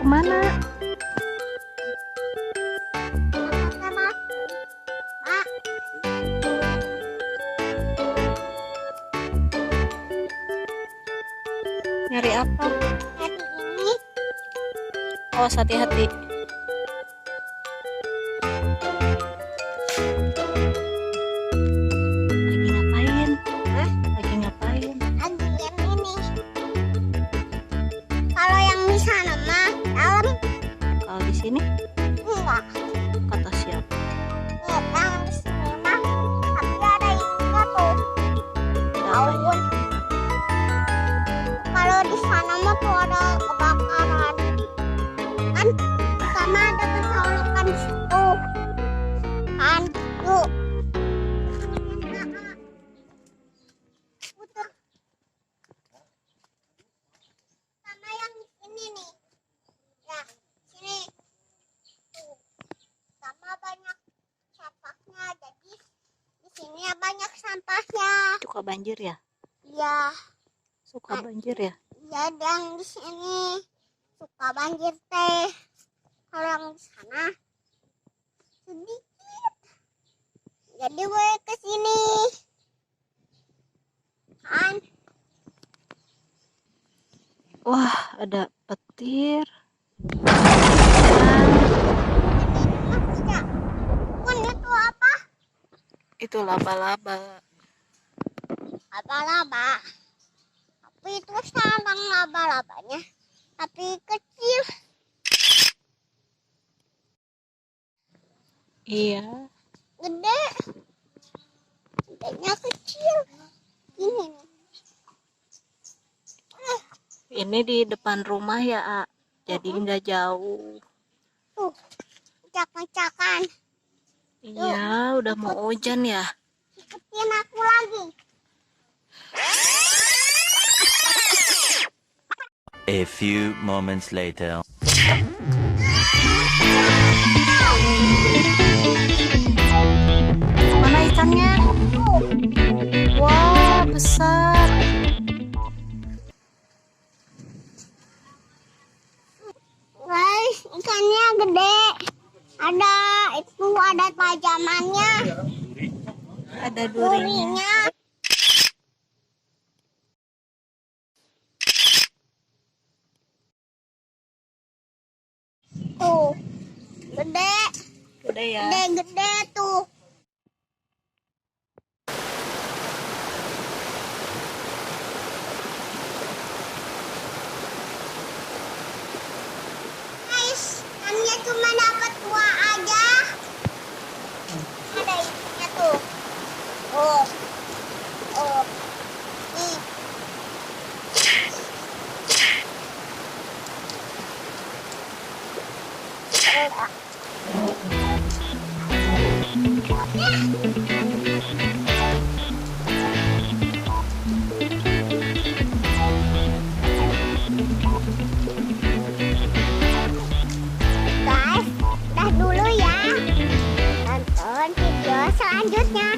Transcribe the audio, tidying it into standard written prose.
kemana? Nyari apa? Nyari ini. Awas, hati-hati. Lagi ngapain? Hah? Lagi ngapain? Lagi yang ini. Kalau yang di sana mah dalam. Kalau di sini? Enggak. Kata siapa? Iya, yang di sini mah. Tapi ada ininya tuh. Daun. Kalau di sana mah tuh ada kebakaran. Kan sama ada keselokan di situ. Kan yuk. Putar. Sama yang di sini nih. Ya, sini. Tuh. Sama banyak sampahnya. Jadi di sini ya banyak sampahnya. Suka banjir ya? Iya. Suka banjir ya? Ya, yang di sini suka banjir teh. Kalau yang di sana sedikit. Jadi gue ke sini. Kan? Wah, ada petir. Tidak. Pun itu apa? Itu laba-laba. Laba-laba. Tapi itu sarang laba-labanya. Tapi kecil. Iya. Gede. Gedenya kecil. Ini nih. Ini di depan rumah ya, A. Jadi nggak jauh. Tuh. Cak-cakan. Iya, udah mau hujan ya. Ikutin aku lagi. A few moments later. Mana ikannya? Wah, besar. Guys, ikannya gede. Ada pajamannya. Ada durinya. Durinya. Tuh. Gede. Gede ya. Gede-gede tuh. Guys, ikannya cuma dapat 2 aja. Ada isinya tuh. Oh. Oh. Nih. Guys, dah dulu ya. Tonton video selanjutnya.